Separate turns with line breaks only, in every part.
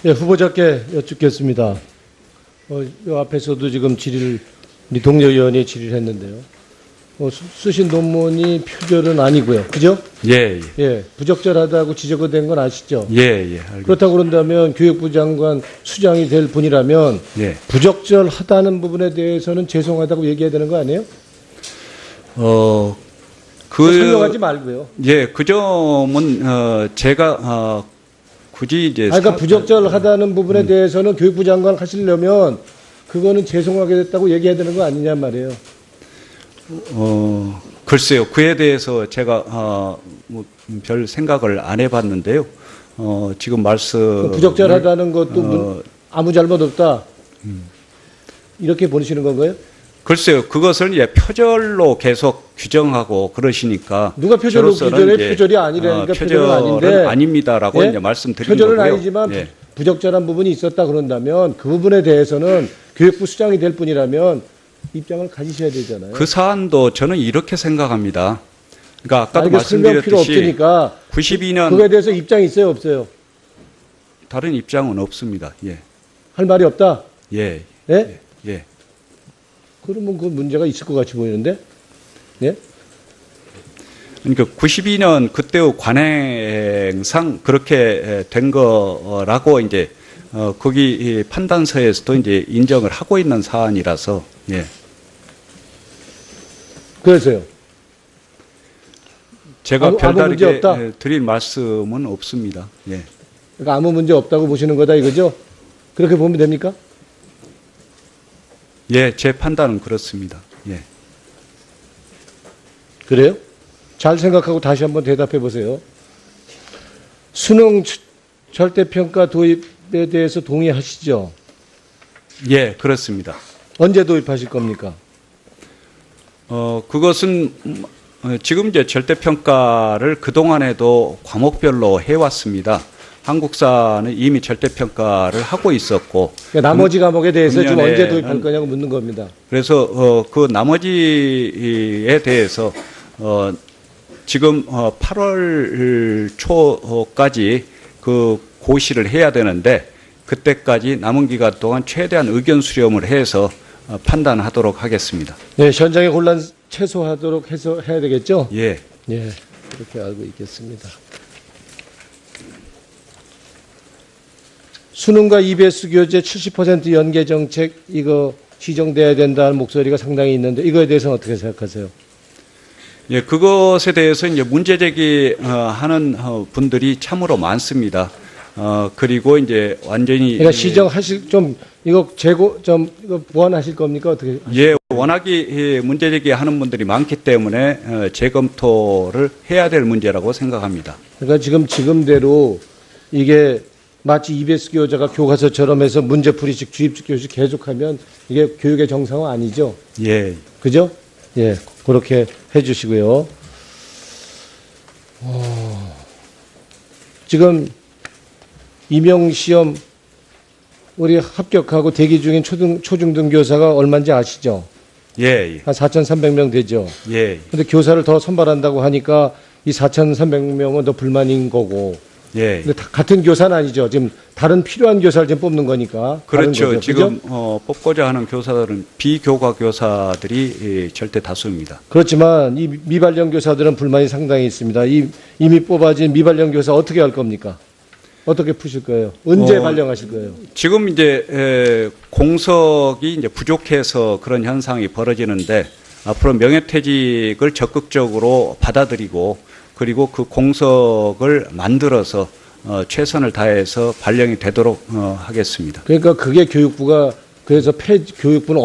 예, 후보자께 여쭙겠습니다. 이 앞에서도 지금 우리 동료 의원이 질의를 했는데요. 쓰신 논문이 표절은 아니고요. 그죠?
예, 예.
예, 부적절하다고 지적이 된 건 아시죠?
예, 예. 알겠습니다.
그렇다고 그런다면 교육부 장관 수장이 될 분이라면
예.
부적절하다는 부분에 대해서는 죄송하다고 얘기해야 되는 거 아니에요? 설명하지 말고요.
예, 그 점은 제가 굳이 이제
그러니까 부적절하다는 부분에 대해서는 교육부 장관 하시려면 그거는 죄송하게 됐다고 얘기해야 되는 거 아니냐 말이에요.
글쎄요. 그에 대해서 제가 별 생각을 안 해봤는데요. 지금 말씀
부적절하다는 것도 아무 잘못 없다. 이렇게 보시는 건가요?
글쎄요. 그것을 이제 표절로 계속 규정하고 그러시니까
누가 표절로
저로서는
규정해?
이제,
표절이 아니라니까 표절은 아닌데
표절은 아닙니다라고
예?
이제 말씀드린
표절은
거고요.
아니지만
예.
부적절한 부분이 있었다 그런다면 그 부분에 대해서는 교육부 수장이 될 뿐이라면 입장을 가지셔야 되잖아요.
그 사안도 저는 이렇게 생각합니다. 그러니까 아까도
이거 설명 필요
말씀드렸듯이
없으니까
92년
그거에 대해서 입장이 있어요, 없어요?
다른 입장은 없습니다. 예,
할 말이 없다.
예,
예?
예.
그러면 그 문제가 있을 것 같이 보이는데, 예?
그러니까 92년 그때의 관행상 그렇게 된 거라고 이제 거기 판단서에서도 이제 인정을 하고 있는 사안이라서 예.
그래서요.
제가
아무 문제
별다르게
없다?
드릴 말씀은 없습니다. 예.
그러니까 아무 문제 없다고 보시는 거다 이거죠? 그렇게 보면 됩니까?
예, 제 판단은 그렇습니다. 예.
그래요? 잘 생각하고 다시 한번 대답해 보세요. 수능 절대평가 도입에 대해서 동의하시죠?
예, 그렇습니다.
언제 도입하실 겁니까?
그것은 지금 이제 절대평가를 그동안에도 과목별로 해왔습니다. 한국사는 이미 절대평가를 하고 있었고.
그러니까 나머지 과목에 대해서 지금
금년에
언제 도입할 거냐고 묻는 겁니다.
그래서 그 나머지에 대해서 지금 8월 초까지 그 고시를 해야 되는데 그때까지 남은 기간 동안 최대한 의견 수렴을 해서 판단하도록 하겠습니다.
네, 현장의 혼란 최소화하도록 해서 해야 되겠죠?
예.
예, 그렇게 알고 있겠습니다. 수능과 EBS 교재 70% 연계 정책 이거 시정돼야 된다는 목소리가 상당히 있는데 이거에 대해서는 어떻게 생각하세요?
예, 그것에 대해서 이제 문제 제기하는 분들이 참으로 많습니다. 그리고 이제 완전히
그러니까 시정하실 이거 이거 보완하실 겁니까 어떻게?
예, 워낙에 문제 제기하는 분들이 많기 때문에 재검토를 해야 될 문제라고 생각합니다.
그러니까 지금대로 이게 마치 EBS 교재가 교과서처럼 해서 문제풀이식 주입식 교실 계속하면 이게 교육의 정상은 아니죠?
예.
그죠? 예, 그렇게 해주시고요. 지금 임용시험 우리 합격하고 대기 중인 초중등 교사가 얼마인지 아시죠?
예.
한 4,300명 되죠?
예.
근데 교사를 더 선발한다고 하니까 이 4,300명은 더 불만인 거고.
예.
근데 같은 교사는 아니죠. 지금 다른 필요한 교사를 지금 뽑는 거니까.
그렇죠.
거죠.
지금 뽑고자 하는 교사들은 비교과 교사들이 절대 다수입니다.
그렇지만 이 미발령 교사들은 불만이 상당히 있습니다. 이미 뽑아진 미발령 교사 어떻게 할 겁니까? 어떻게 푸실 거예요? 언제 발령하실 거예요?
지금 이제 공석이 이제 부족해서 그런 현상이 벌어지는데 앞으로 명예퇴직을 적극적으로 받아들이고 그리고 그 공석을 만들어서 최선을 다해서 발령이 되도록 하겠습니다.
그러니까 그게 교육부가 그래서 교육부는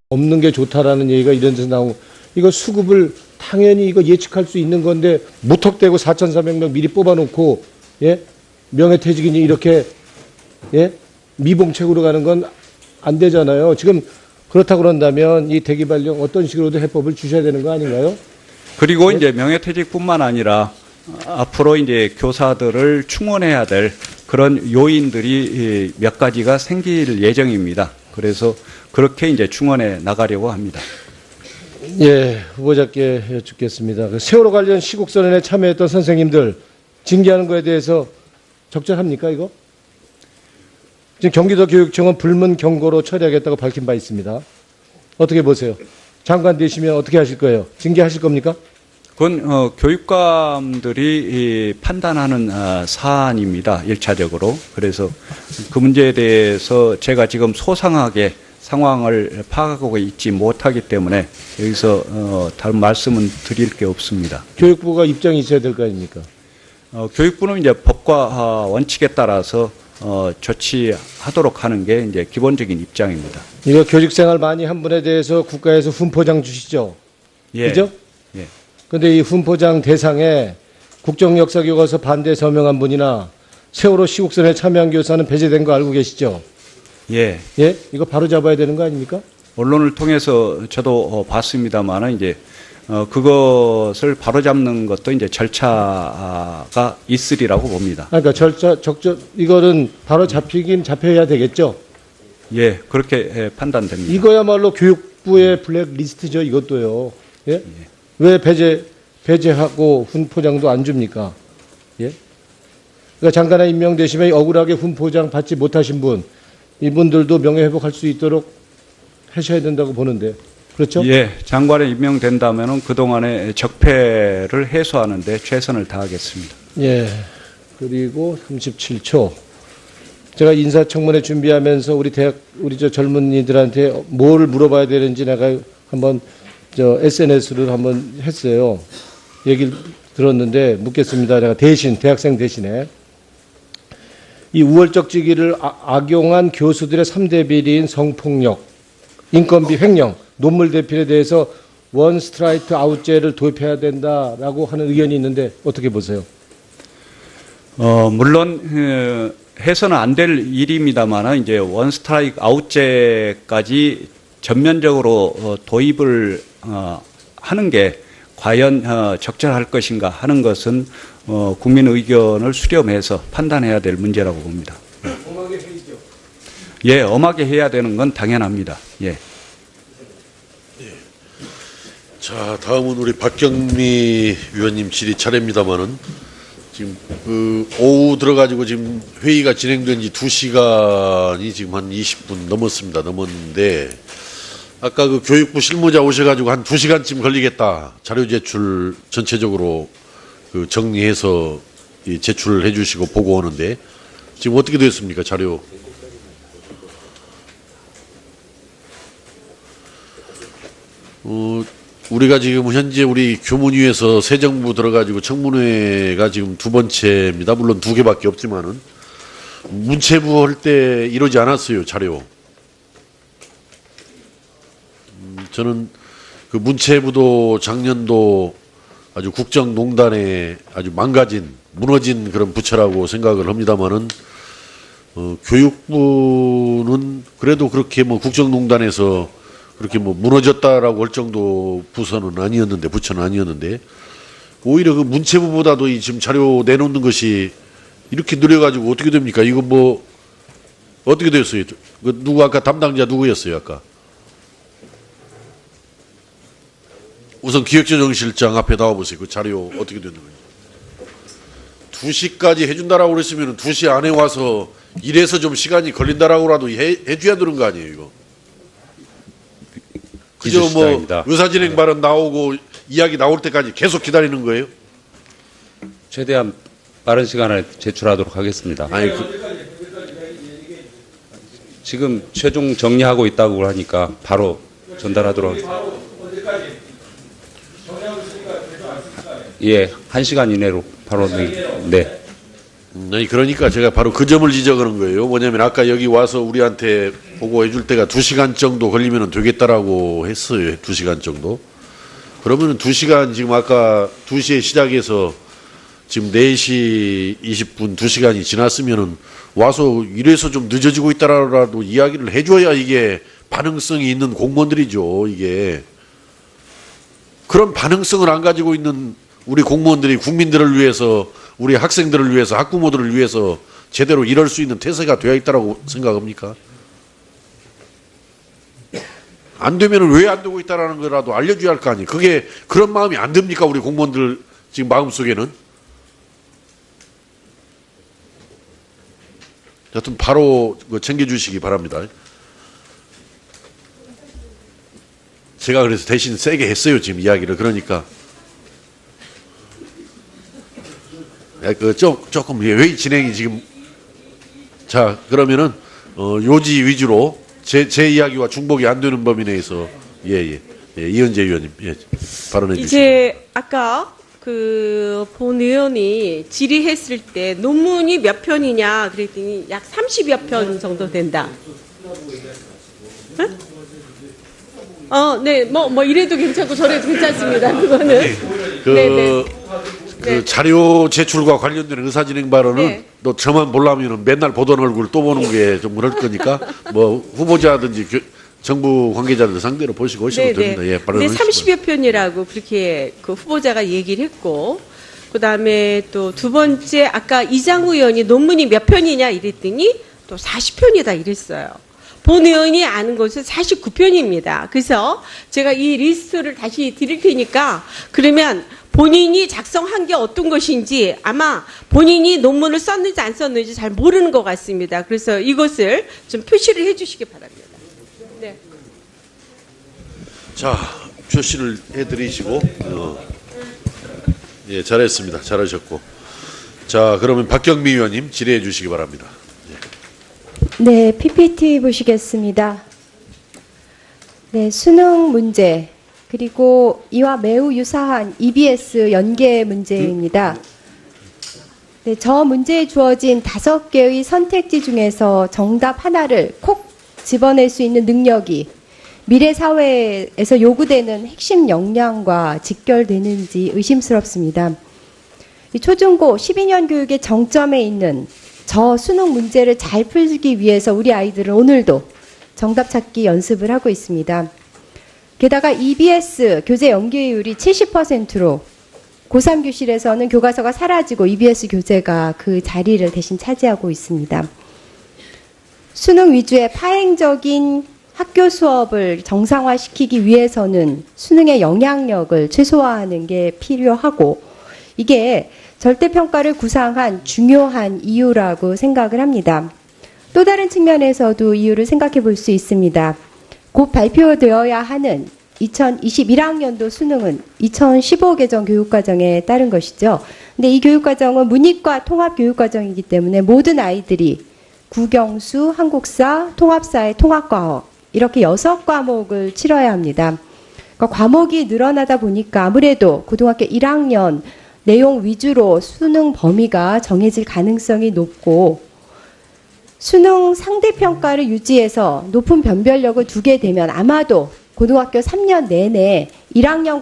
없는 게 좋다라는 얘기가 이런 데서 나오고 이거 수급을 당연히 이거 예측할 수 있는 건데 무턱대고 4,400명 미리 뽑아놓고 예 명예퇴직이니 이렇게 예 미봉책으로 가는 건 안 되잖아요. 지금 그렇다고 그런다면 이 대기 발령 어떤 식으로도 해법을 주셔야 되는 거 아닌가요?
그리고 이제 명예퇴직뿐만 아니라 앞으로 이제 교사들을 충원해야 될 그런 요인들이 몇 가지가 생길 예정입니다. 그래서 그렇게 이제 충원해 나가려고 합니다.
예, 후보자께 여쭙겠습니다. 그 세월호 관련 시국선언에 참여했던 선생님들 징계하는 거에 대해서 적절합니까, 이거? 지금 경기도교육청은 불문 경고로 처리하겠다고 밝힌 바 있습니다. 어떻게 보세요? 장관 되시면 어떻게 하실 거예요? 징계하실 겁니까?
그건 교육감들이 판단하는 사안입니다. 1차적으로. 그래서 그 문제에 대해서 제가 지금 소상하게 상황을 파악하고 있지 못하기 때문에 여기서 다른 말씀은 드릴 게 없습니다.
교육부가 입장이 있어야 될 거 아닙니까?
교육부는 이제 법과 원칙에 따라서 조치하도록 하는 게 이제 기본적인 입장입니다.
이거 교직생활 많이 한 분에 대해서 국가에서 훈포장 주시죠?
예.
그죠?
예.
근데 이 훈포장 대상에 국정역사교과서 반대 서명한 분이나 세월호 시국선에 참여한 교사는 배제된 거 알고 계시죠?
예.
예? 이거 바로 잡아야 되는 거 아닙니까?
언론을 통해서 저도 봤습니다만은 이제 그것을 바로잡는 것도 이제 절차가 있으리라고 봅니다.
그러니까 이거는 바로 잡히긴 잡혀야 되겠죠?
예, 그렇게 판단됩니다.
이거야말로 교육부의 블랙리스트죠, 이것도요. 예? 왜 배제하고 훈포장도 안 줍니까? 예? 그러니까 장관에 임명되시면 억울하게 훈포장 받지 못하신 분, 이분들도 명예회복할 수 있도록 하셔야 된다고 보는데. 그렇죠?
예, 장관에 임명된다면은 그동안의 적폐를 해소하는 데 최선을 다하겠습니다.
예. 그리고 37초. 제가 인사청문회 준비하면서 우리 저 젊은이들한테 뭘 물어봐야 되는지 내가 한번 SNS를 한번 했어요. 얘기를 들었는데 묻겠습니다. 내가 대학생 대신에. 이 우월적 직위를 악용한 교수들의 3대 비리인 성폭력, 인건비 횡령, 논문 대필에 대해서 원 스트라이크 아웃제를 도입해야 된다라고 하는 의견이 있는데 어떻게 보세요?
물론 해서는 안 될 일입니다만 이제 원 스트라이크 아웃제까지 전면적으로 도입을 하는 게 과연 적절할 것인가 하는 것은 국민 의견을 수렴해서 판단해야 될 문제라고 봅니다.
엄하게 해야죠.
예, 엄하게 해야 되는 건 당연합니다. 예.
자, 다음은 우리 박경미 위원님 질의 차례입니다만은 지금 오후 들어가지고 지금 회의가 진행된 지 2시간이 지금 한 20분 넘었는데 아까 그 교육부 실무자 오셔가지고 한 2시간쯤 걸리겠다. 자료 제출 전체적으로 그 정리해서 제출을 해주시고 보고 오는데 지금 어떻게 됐습니까? 자료. 우리가 지금 현재 우리 교문위에서 새 정부 들어가지고 청문회가 지금 2번째입니다. 물론 2개밖에 없지만은 문체부 할 때 이러지 않았어요. 자료. 저는 그 문체부도 작년도 아주 국정농단에 아주 무너진 그런 부처라고 생각을 합니다만은 교육부는 그래도 그렇게 뭐 국정농단에서 그렇게 뭐 무너졌다라고 할 정도 부처는 아니었는데 오히려 그 문체부보다도 이 지금 자료 내놓는 것이 이렇게 느려가지고 어떻게 됩니까? 이거 뭐 어떻게 됐어요? 그 누구 아까 담당자 누구였어요? 아까 우선 기획재정실장 앞에 나와보세요. 그 자료 어떻게 되는 거예요? 2시까지 해준다라고 그랬으면 2시 안에 와서 이래서 좀 시간이 걸린다라고라도 해줘야 되는 거 아니에요, 이거? 그저 뭐 의사진행 발언 나오고 이야기 나올 때까지 계속 기다리는 거예요?
최대한 빠른 시간에 제출하도록 하겠습니다.
아니,
지금 최종 정리하고 있다고 하니까 바로 전달하도록 하겠습니다. 예, 1시간 이내로 바로 네.
아니 그러니까 제가 바로 그 점을 지적하는 거예요. 뭐냐면 아까 여기 와서 우리한테 보고해 줄 때가 2시간 정도 걸리면 되겠다라고 했어요. 2시간 정도. 그러면은 2시간 지금 아까 2시에 시작해서 지금 4시 20분 2시간이 지났으면은 와서 이래서 좀 늦어지고 있다라도 이야기를 해줘야 이게 반응성이 있는 공무원들이죠. 이게. 그런 반응성을 안 가지고 있는 우리 공무원들이 국민들을 위해서 우리 학생들을 위해서 학부모들을 위해서 제대로 일할 수 있는 태세가 되어 있다고 생각합니까? 안 되면 왜 안 되고 있다라는 거라도 알려줘야 할 거 아니에요. 그게 그런 마음이 안 듭니까? 우리 공무원들 지금 마음속에는. 여튼 바로 챙겨주시기 바랍니다. 제가 그래서 대신 세게 했어요, 지금 이야기를. 그러니까. 조금 회의 진행이 지금. 자, 그러면은, 요지 위주로 제 이야기와 중복이 안 되는 범위 내에서, 이은재 의원님, 발언해 주시죠.
이제 아까 본 의원이 질의했을 때 논문이 몇 편이냐 그랬더니 약 30여 편 정도 된다. 응? 네, 뭐 이래도 괜찮고 저래도 괜찮습니다. 그거는. 네네. 네.
자료 제출과 관련된 의사진행 발언은
네.
또 저만 보려면 맨날 보던 얼굴 또 보는 게 좀 그럴 거니까 뭐 후보자든지 정부 관계자들 상대로 보시고 오시면 됩니다. 예,
근데 30여 편이라고 그렇게 그 후보자가 얘기를 했고, 그 다음에 또 두 번째 아까 이장우 의원이 논문이 몇 편이냐 이랬더니 또 40편이다 이랬어요. 본 의원이 아는 것은 49편입니다. 그래서 제가 이 리스트를 다시 드릴 테니까 그러면 본인이 작성한 게 어떤 것인지 아마 본인이 논문을 썼는지 안 썼는지 잘 모르는 것 같습니다. 그래서 이것을 좀 표시를 해 주시기 바랍니다. 네.
자, 표시를 해드리시고, 예, 잘했습니다. 잘하셨고. 자, 그러면 박경미 의원님 질의해 주시기 바랍니다.
네, PPT 보시겠습니다. 네, 수능 문제, 그리고 이와 매우 유사한 EBS 연계 문제입니다. 네, 저 문제에 주어진 5개의 선택지 중에서 정답 하나를 콕 집어낼 수 있는 능력이 미래 사회에서 요구되는 핵심 역량과 직결되는지 의심스럽습니다. 이 초중고 12년 교육의 정점에 있는 저 수능 문제를 잘 풀기 위해서 우리 아이들은 오늘도 정답 찾기 연습을 하고 있습니다. 게다가 EBS 교재 연계율이 70%로 고3 교실에서는 교과서가 사라지고 EBS 교재가 그 자리를 대신 차지하고 있습니다. 수능 위주의 파행적인 학교 수업을 정상화시키기 위해서는 수능의 영향력을 최소화하는 게 필요하고, 이게 절대평가를 구상한 중요한 이유라고 생각을 합니다. 또 다른 측면에서도 이유를 생각해 볼 수 있습니다. 곧 발표되어야 하는 2021학년도 수능은 2015 개정 교육과정에 따른 것이죠. 근데 이 교육과정은 문이과 통합교육과정이기 때문에 모든 아이들이 국영수, 한국사, 통합사회, 통합과학 이렇게 6과목을 치러야 합니다. 그러니까 과목이 늘어나다 보니까 아무래도 고등학교 1학년 내용 위주로 수능 범위가 정해질 가능성이 높고, 수능 상대평가를 유지해서 높은 변별력을 두게 되면 아마도 고등학교 3년 내내 1학년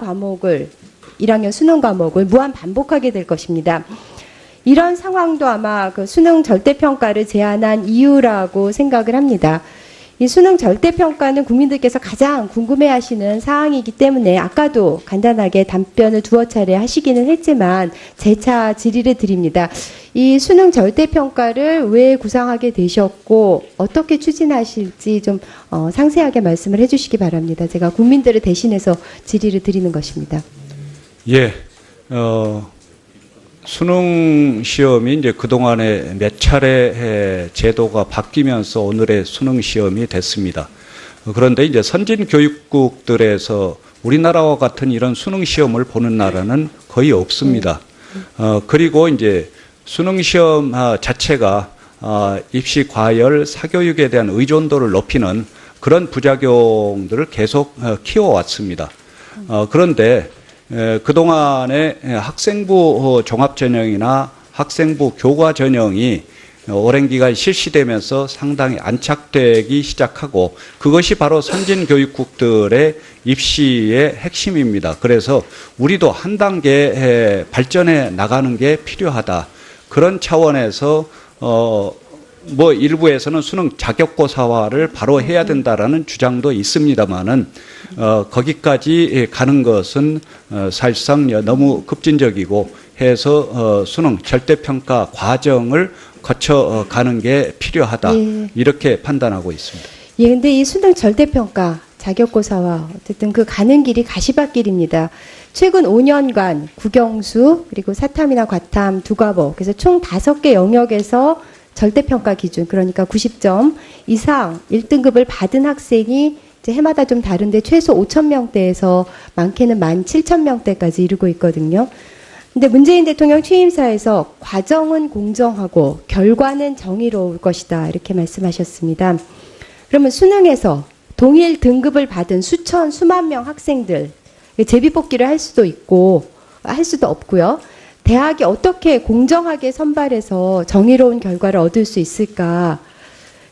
수능 과목을 무한 반복하게 될 것입니다. 이런 상황도 아마 그 수능 절대평가를 제안한 이유라고 생각을 합니다. 이 수능 절대평가는 국민들께서 가장 궁금해하시는 사항이기 때문에 아까도 간단하게 답변을 두어 차례 하시기는 했지만 재차 질의를 드립니다. 이 수능 절대평가를 왜 구상하게 되셨고 어떻게 추진하실지 좀 상세하게 말씀을 해주시기 바랍니다. 제가 국민들을 대신해서 질의를 드리는 것입니다.
예, 수능 시험이 이제 그동안에 몇 차례 제도가 바뀌면서 오늘의 수능 시험이 됐습니다. 그런데 이제 선진 교육국들에서 우리나라와 같은 이런 수능 시험을 보는 나라는 거의 없습니다. 그리고 이제 수능 시험 자체가 입시 과열, 사교육에 대한 의존도를 높이는 그런 부작용들을 계속 키워왔습니다. 그런데 그동안에 학생부 종합전형이나 학생부 교과전형이 오랜 기간 실시되면서 상당히 안착되기 시작하고, 그것이 바로 선진교육국들의 입시의 핵심입니다. 그래서 우리도 한 단계 발전해 나가는 게 필요하다. 그런 차원에서 뭐 일부에서는 수능 자격고사화를 바로 해야 된다라는 주장도 있습니다만은 거기까지 가는 것은 사실상 너무 급진적이고 해서 수능 절대평가 과정을 거쳐 가는 게 필요하다.
예.
이렇게 판단하고 있습니다.
예, 근데 이 수능 절대평가 자격고사와 어쨌든 그 가는 길이 가시밭길입니다. 최근 5년간 국영수 그리고 사탐이나 과탐 2과목, 그래서 총 5개 영역에서 절대평가 기준, 그러니까 90점 이상 1등급을 받은 학생이 이제 해마다 좀 다른데 최소 5,000명대에서 많게는 17,000명대까지 이르고 있거든요. 근데 문재인 대통령 취임사에서 과정은 공정하고 결과는 정의로울 것이다 이렇게 말씀하셨습니다. 그러면 수능에서 동일 등급을 받은 수천, 수만 명 학생들 제비뽑기를 할 수도 있고 할 수도 없고요. 대학이 어떻게 공정하게 선발해서 정의로운 결과를 얻을 수 있을까?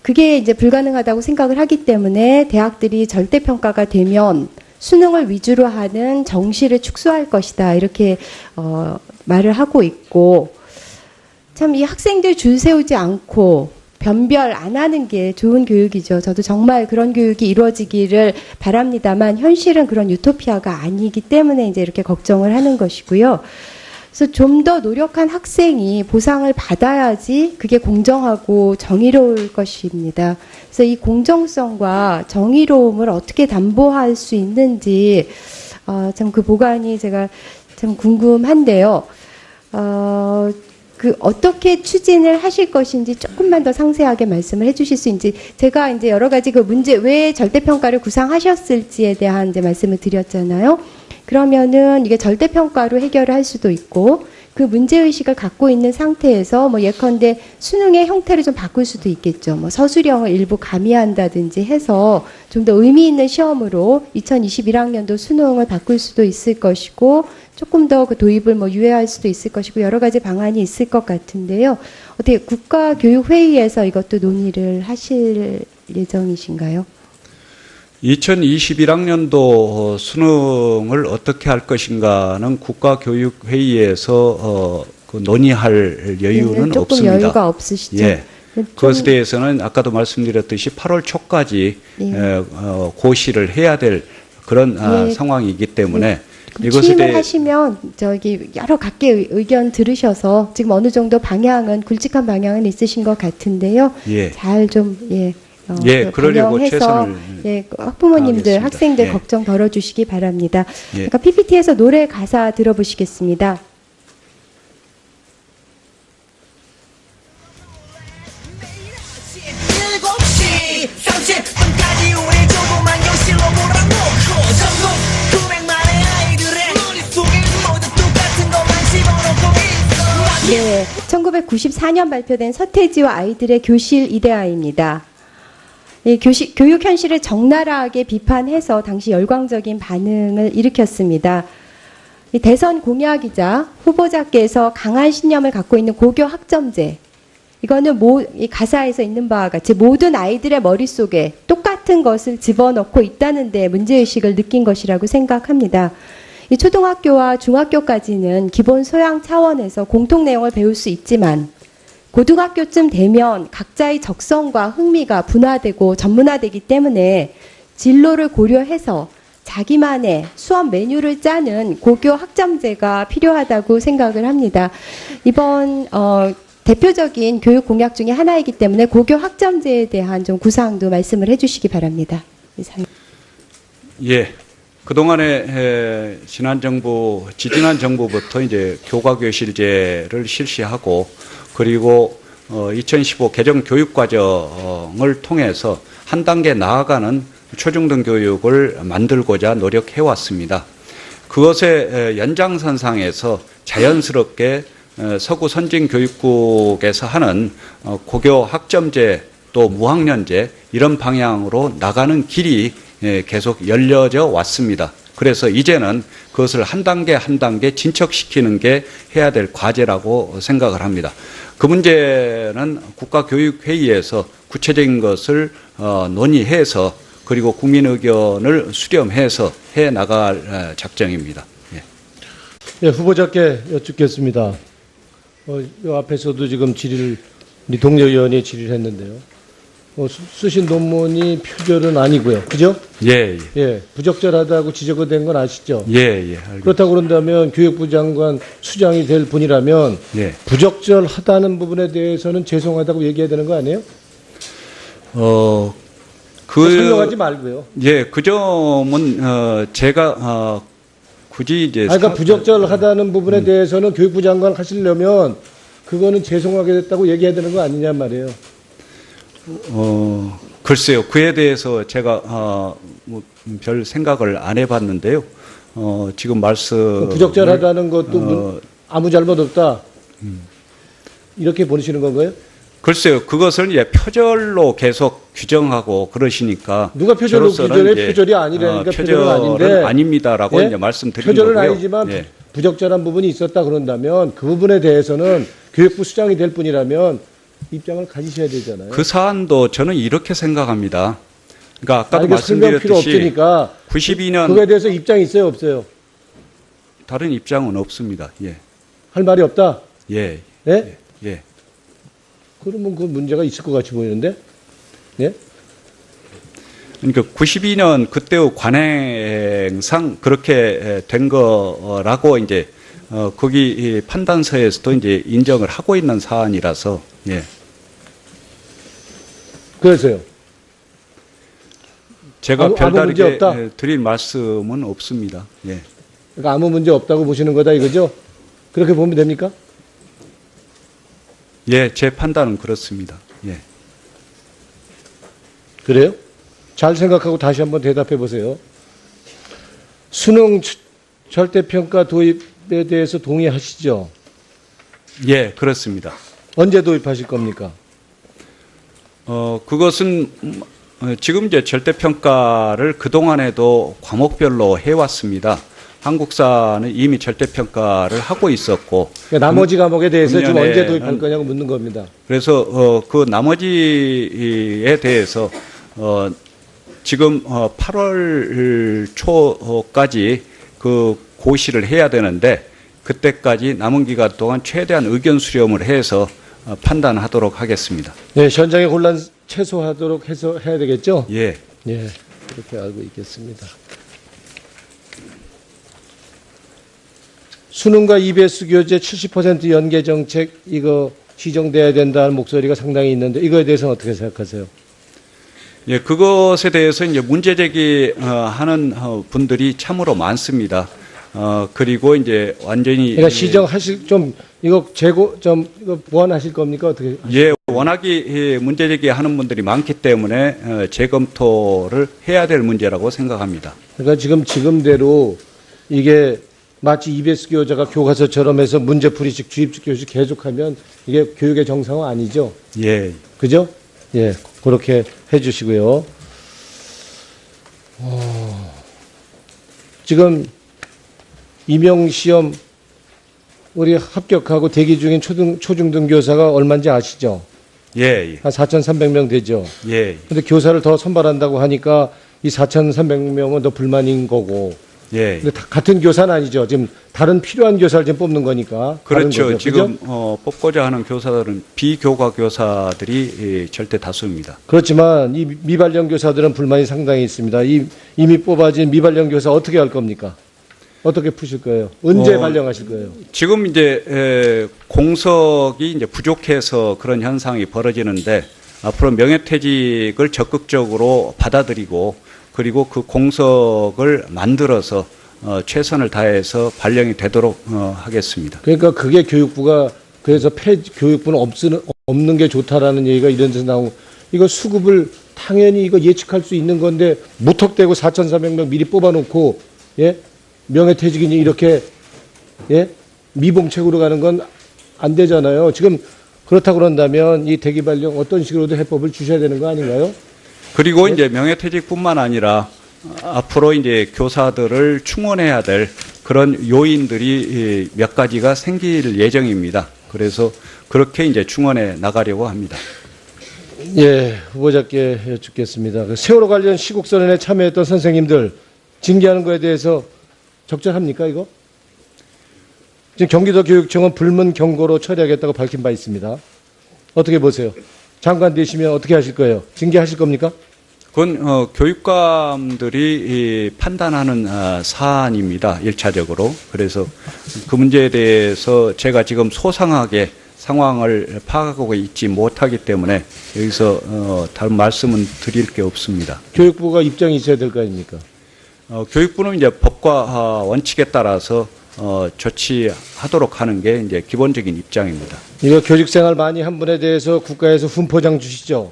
그게 이제 불가능하다고 생각을 하기 때문에 대학들이 절대평가가 되면 수능을 위주로 하는 정시를 축소할 것이다. 이렇게 말을 하고 있고, 참 이 학생들 줄 세우지 않고 변별 안 하는 게 좋은 교육이죠. 저도 정말 그런 교육이 이루어지기를 바랍니다만 현실은 그런 유토피아가 아니기 때문에 이제 이렇게 걱정을 하는 것이고요. 그래서 좀 더 노력한 학생이 보상을 받아야지 그게 공정하고 정의로울 것입니다. 그래서 이 공정성과 정의로움을 어떻게 담보할 수 있는지 참 그 보관이 제가 참 궁금한데요. 그 어떻게 추진을 하실 것인지 조금만 더 상세하게 말씀을 해주실 수 있는지, 제가 이제 여러 가지 그 문제 왜 절대평가를 구상하셨을지에 대한 이제 말씀을 드렸잖아요. 그러면은 이게 절대평가로 해결을 할 수도 있고, 그 문제의식을 갖고 있는 상태에서 뭐 예컨대 수능의 형태를 좀 바꿀 수도 있겠죠. 뭐 서술형을 일부 가미한다든지 해서 좀 더 의미 있는 시험으로 2021학년도 수능을 바꿀 수도 있을 것이고, 조금 더 그 도입을 뭐 유예할 수도 있을 것이고, 여러 가지 방안이 있을 것 같은데요. 어떻게 국가교육회의에서 이것도 논의를 하실 예정이신가요?
2021학년도 수능을 어떻게 할 것인가는 국가교육회의에서 그 논의할 여유는
조금
없습니다.
여유가 없으시죠?
예. 그것에 대해서는 아까도 말씀드렸듯이 8월 초까지 고시를 해야 될 그런 상황이기 때문에 이것에
취임을
대해
하시면 저기 여러 각계 의견 들으셔서 지금 어느 정도 방향은 굵직한 방향은 있으신 것 같은데요. 잘 좀
그러려고
반영해서
최선을
학부모님들,
다하겠습니다.
학생들
예.
걱정 덜어주시기 바랍니다.
예.
그러니까 PPT에서 노래 가사 들어보시겠습니다. 네, 1994년 발표된 서태지와 아이들의 교실 이데아입니다. 교육 현실을 적나라하게 비판해서 당시 열광적인 반응을 일으켰습니다. 대선 공약이자 후보자께서 강한 신념을 갖고 있는 고교 학점제, 이거는 이 가사에서 있는 바와 같이 모든 아이들의 머릿속에 똑같은 것을 집어넣고 있다는 데 문제의식을 느낀 것이라고 생각합니다. 이 초등학교와 중학교까지는 기본 소양 차원에서 공통 내용을 배울 수 있지만 고등학교쯤 되면 각자의 적성과 흥미가 분화되고 전문화되기 때문에 진로를 고려해서 자기만의 수업 메뉴를 짜는 고교 학점제가 필요하다고 생각을 합니다. 이번 대표적인 교육 공약 중에 하나이기 때문에 고교 학점제에 대한 좀 구상도 말씀을 해주시기 바랍니다.
예. 그동안에 지난 정부부터 이제 교과교실제를 실시하고, 그리고 2015 개정 교육과정을 통해서 한 단계 나아가는 초중등 교육을 만들고자 노력해 왔습니다. 그것의 연장선상에서 자연스럽게 서구 선진교육국에서 하는 고교 학점제 또 무학년제 이런 방향으로 나가는 길이 계속 열려져 왔습니다. 그래서 이제는 그것을 한 단계 한 단계 진척시키는 게 해야 될 과제라고 생각을 합니다. 그 문제는 국가교육회의에서 구체적인 것을 논의해서 그리고 국민 의견을 수렴해서 해 나갈 작정입니다.
예, 후보자께 여쭙겠습니다. 이 앞에서도 지금 우리 동료 의원이 질의를 했는데요. 쓰신 논문이 표절은 아니고요. 그죠?
예.
예, 부적절하다고 지적이 된 건 아시죠?
예. 알겠습니다.
그렇다고 그런다면 교육부 장관 수장이 될 분이라면
예.
부적절하다는 부분에 대해서는 죄송하다고 얘기해야 되는 거 아니에요? 설명하지 말고요.
예, 그 점은 제가 굳이 이제
그러니까 부적절하다는 부분에 대해서는 교육부 장관 하시려면 그거는 죄송하게 됐다고 얘기해야 되는 거 아니냐 말이에요.
글쎄요. 그에 대해서 제가 별 생각을 안 해봤는데요. 지금 말씀
부적절하다는 것도 아무 잘못 없다. 이렇게 보시는 건가요?
글쎄요. 그것을 이제 표절로 계속 규정하고 그러시니까
누가 표절로
저로서는
규정해?
이제,
표절이 아니라니까. 표절은
표절은
아닌데.
아닙니다라고
예?
이제 말씀드린
표절은
거고요.
아니지만
예.
부적절한 부분이 있었다 그런다면 그 부분에 대해서는 교육부 수장이 될 뿐이라면 입장을 가지셔야 되잖아요.
그 사안도 저는 이렇게 생각합니다. 그러니까 아까도
이게 설명 필요
말씀드렸듯이
없으니까
92년
그거에 대해서 입장이 있어요, 없어요?
다른 입장은 없습니다. 예.
할 말이 없다.
예.
예?
예.
그러면 그 문제가 있을 것 같이 보이는데. 예?
그러니까 92년 그때의 관행상 그렇게 된 거라고 이제 거기 이 판단서에서도 이제 인정을 하고 있는 사안이라서 예.
그래서요.
제가
아무 문제
별다르게
없다?
드릴 말씀은 없습니다. 예.
그러니까 아무 문제 없다고 보시는 거다 이거죠? 그렇게 보면 됩니까?
예, 제 판단은 그렇습니다. 예.
그래요? 잘 생각하고 다시 한번 대답해 보세요. 수능 절대평가 도입에 대해서 동의하시죠?
예, 그렇습니다.
언제 도입하실 겁니까?
그것은 지금 이제 절대평가를 그동안에도 과목별로 해왔습니다. 한국사는 이미 절대평가를 하고 있었고.
그러니까 나머지 과목에 대해서 지금
금년에는
언제 도입할 거냐고 묻는 겁니다.
그래서 그 나머지에 대해서 지금 8월 초까지 그 고시를 해야 되는데 그때까지 남은 기간 동안 최대한 의견 수렴을 해서 판단하도록 하겠습니다.
네, 현장의 혼란 최소화하도록 해서 해야 되겠죠?
예.
예, 그렇게 알고 있겠습니다. 수능과 EBS 교재 70% 연계 정책 이거 시정돼야 된다는 목소리가 상당히 있는데 이거에 대해서는 어떻게 생각하세요?
예, 그것에 대해서 이제 문제 제기하는 분들이 참으로 많습니다. 그리고 이제 완전히
그러니까 시정하실 좀 이거 재고 좀 이거 보완하실 겁니까 어떻게?
예, 워낙에 문제 제기하는 분들이 많기 때문에 재검토를 해야 될 문제라고 생각합니다.
그러니까 지금대로 이게 마치 EBS 교재가 교과서처럼 해서 문제풀이식 주입식 교실 계속하면 이게 교육의 정상화 아니죠?
예.
그죠? 예, 그렇게 해주시고요. 지금 임용시험 우리 합격하고 대기 중인 초중등 교사가 얼마인지 아시죠?
예.
한 4,300명 되죠?
예.
근데 교사를 더 선발한다고 하니까 이 4,300명은 더 불만인 거고.
예.
근데 같은 교사는 아니죠. 지금 다른 필요한 교사를 지금 뽑는 거니까. 다른
그렇죠.
거죠.
지금
그죠?
뽑고자 하는 교사들은 비교과 교사들이 절대 다수입니다.
그렇지만 이 미발령 교사들은 불만이 상당히 있습니다. 이미 뽑아진 미발령 교사 어떻게 할 겁니까? 어떻게 푸실 거예요? 언제 발령하실 거예요?
지금 이제 공석이 이제 부족해서 그런 현상이 벌어지는데 앞으로 명예퇴직을 적극적으로 받아들이고 그리고 그 공석을 만들어서 최선을 다해서 발령이 되도록 하겠습니다.
그러니까 그게 교육부가 그래서 교육부는 없는 게 좋다라는 얘기가 이런 데서 나오고 이거 수급을 당연히 이거 예측할 수 있는 건데 무턱대고 4,400명 미리 뽑아놓고 예 명예퇴직이니 이렇게 예 미봉책으로 가는 건 안 되잖아요. 지금 그렇다 그런다면 이 대기 발령 어떤 식으로도 해법을 주셔야 되는 거 아닌가요?
그리고 이제 명예퇴직뿐만 아니라 앞으로 이제 교사들을 충원해야 될 그런 요인들이 몇 가지가 생길 예정입니다. 그래서 그렇게 이제 충원해 나가려고 합니다.
예, 후보자께 여쭙겠습니다. 그 세월호 관련 시국선언에 참여했던 선생님들 징계하는 거에 대해서 적절합니까, 이거? 지금 경기도 교육청은 불문 경고로 처리하겠다고 밝힌 바 있습니다. 어떻게 보세요? 장관 되시면 어떻게 하실 거예요? 징계하실 겁니까?
그건 교육감들이 판단하는 사안입니다. 1차적으로. 그래서 그 문제에 대해서 제가 지금 소상하게 상황을 파악하고 있지 못하기 때문에 여기서 다른 말씀은 드릴 게 없습니다.
교육부가 입장이 있어야 될 거 아닙니까?
교육부는 이제 법과 원칙에 따라서 조치하도록 하는 게 이제 기본적인 입장입니다.
이거 교직생활 많이 한 분에 대해서 국가에서 훈포장 주시죠?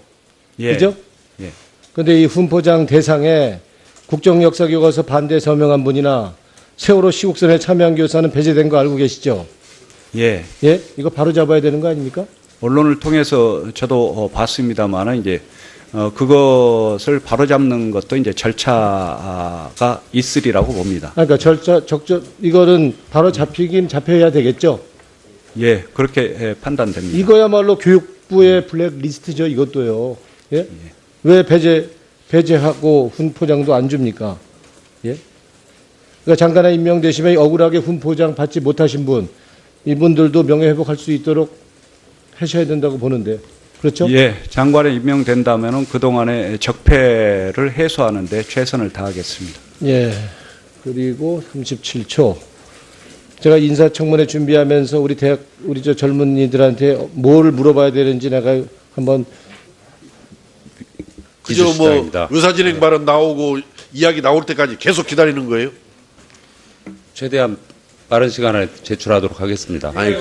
예.
그죠?
예.
근데 이 훈포장 대상에 국정역사교과서 반대 서명한 분이나 세월호 시국선에 참여한 교사는 배제된 거 알고 계시죠?
예.
예? 이거 바로 잡아야 되는 거 아닙니까?
언론을 통해서 저도 봤습니다만 이제 그것을 바로잡는 것도 이제 절차가 있으리라고 봅니다.
그러니까 이거는 바로 잡히긴 잡혀야 되겠죠?
예, 그렇게 판단됩니다.
이거야말로 교육부의 블랙리스트죠, 이것도요. 예? 왜 배제하고 훈포장도 안 줍니까? 예? 그러니까 장관에 임명되시면 억울하게 훈포장 받지 못하신 분, 이분들도 명예회복할 수 있도록 하셔야 된다고 보는데. 그렇죠?
예, 장관에 임명된다면은 그동안의 적폐를 해소하는 데 최선을 다하겠습니다.
예. 그리고 37초. 제가 인사청문회 준비하면서 우리 저 젊은이들한테 뭘 물어봐야 되는지 내가 한번
그저 뭐
기술시장입니다.
의사진행 발언 나오고 이야기 나올 때까지 계속 기다리는 거예요?
최대한 빠른 시간 안에 제출하도록 하겠습니다.
아니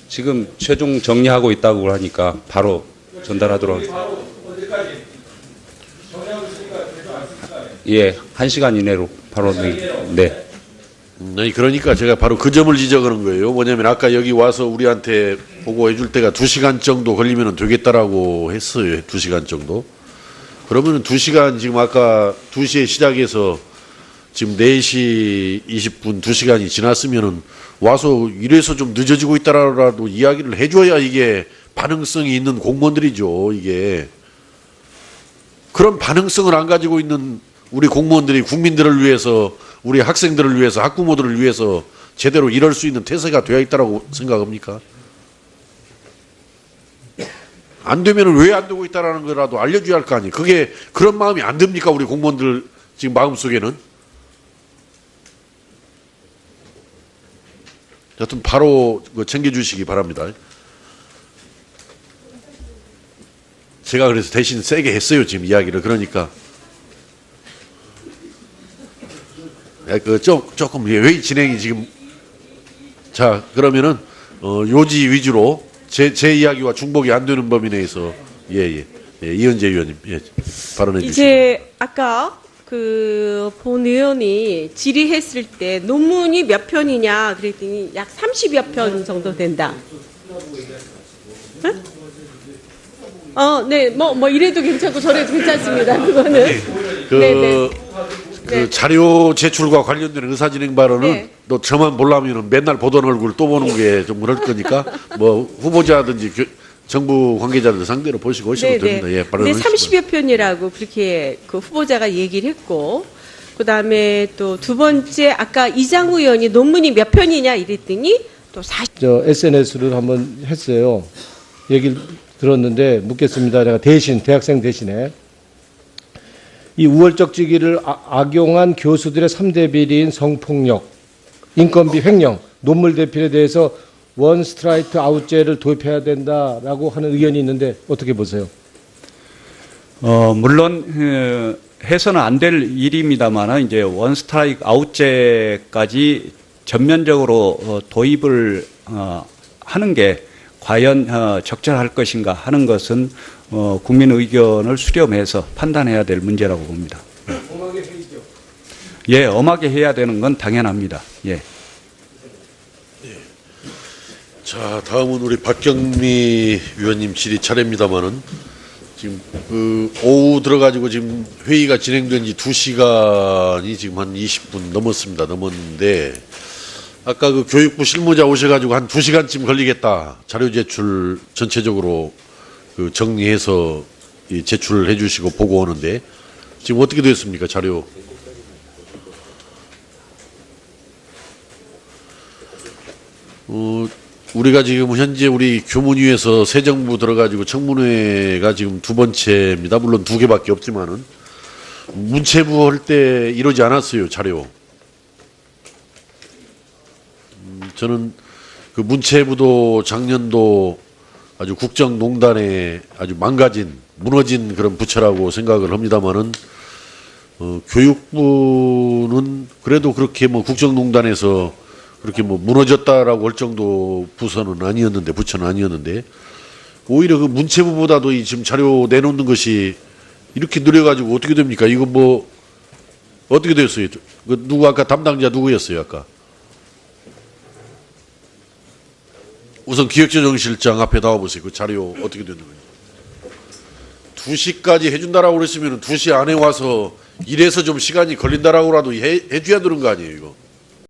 지금 최종 정리하고 있다고 하니까 바로 전달하도록 하겠습니다. 예, 1시간 이내로 바로 네.
아니 그러니까 제가 바로 그 점을 지적하는 거예요. 뭐냐면 아까 여기 와서 우리한테 보고해 줄 때가 2시간 정도 걸리면 되겠다라고 했어요. 2시간 정도. 그러면은 2시간 지금 아까 2시에 시작해서 지금 4시 20분 2시간이 지났으면은 와서 이래서 좀 늦어지고 있다라도 이야기를 해줘야 이게 반응성이 있는 공무원들이죠. 이게 그런 반응성을 안 가지고 있는 우리 공무원들이 국민들을 위해서 우리 학생들을 위해서 학부모들을 위해서 제대로 일할 수 있는 태세가 되어 있다라고 생각합니까? 안 되면 왜 안 되고 있다라는 거라도 알려줘야 할 거 아니에요. 그게 그런 마음이 안 듭니까? 우리 공무원들 지금 마음속에는. 여튼 바로 챙겨주시기 바랍니다. 제가 그래서 대신 세게 했어요. 지금 이야기를. 그러니까 조금 회의 진행이 지금 자 그러면은 요지 위주로 제 이야기와 중복이 안 되는 범위 내에서 이은재 의원님 발언해 주시죠.
이제 아까 그 본 의원이 질의했을 때 논문이 몇 편이냐 그랬더니 약 30여 편 정도 된다. 응? 네, 뭐 이래도 괜찮고 저래도 괜찮습니다. 그거는. 네네.
그 자료 제출과 관련된 의사진행 발언은
네.
너 저만 보려면 맨날 보던 얼굴 또 보는 게 좀 그럴 거니까 뭐 후보자든지 정부 관계자들 상대로 보시고 오시면 됩니다. 예,
근데
발언하시죠.
30여 편이라고 그렇게 그 후보자가 얘기를 했고, 그 다음에 또 두 번째 아까 이장우 의원이 논문이 몇 편이냐 이랬더니 또 40.
저 SNS를 한번 했어요. 얘기를 들었는데 묻겠습니다. 제가 대학생 대신에 이 우월적 직위를 악용한 교수들의 3대 비리인 성폭력, 인건비 횡령, 논문 대필에 대해서 원 스트라이크 아웃제를 도입해야 된다라고 하는 의견이 있는데 어떻게 보세요?
물론 해서는 안 될 일입니다만 이제 원 스트라이크 아웃제까지 전면적으로 도입을 하는 게 과연 적절할 것인가 하는 것은 국민 의견을 수렴해서 판단해야 될 문제라고 봅니다.
엄하게 해야죠.
예, 엄하게 해야 되는 건 당연합니다. 예.
자, 다음은 우리 박경미 위원님 질의 차례입니다만은 지금 그 오후 들어가지고 지금 회의가 진행된 지 2시간이 지금 한 20분 넘었는데 아까 그 교육부 실무자 오셔가지고 한 2시간쯤 걸리겠다. 자료 제출 전체적으로 그 정리해서 제출을 해주시고 보고 오는데 지금 어떻게 됐습니까? 자료. 우리가 지금 현재 우리 교문위에서 새 정부 들어가지고 청문회가 지금 두 번째입니다. 물론 2개밖에 없지만은 문체부 할 때 이러지 않았어요. 자료. 저는 그 문체부도 작년도 아주 국정농단에 아주 망가진 무너진 그런 부처라고 생각을 합니다만은 교육부는 그래도 그렇게 뭐 국정농단에서 그렇게 뭐 무너졌다라고 할 정도 부서는 아니었는데, 부처는 아니었는데, 오히려 그 문체부보다도 이 지금 자료 내놓는 것이 이렇게 느려가지고 어떻게 됩니까? 이거 뭐, 어떻게 됐어요? 그 누구 아까 담당자 누구였어요, 아까? 우선 기획재정실장 앞에 나와보세요. 그 자료 어떻게 됐는 거예요? 2시까지 해준다라고 그랬으면 2시 안에 와서 이래서 좀 시간이 걸린다라고라도 해줘야 되는 거 아니에요, 이거?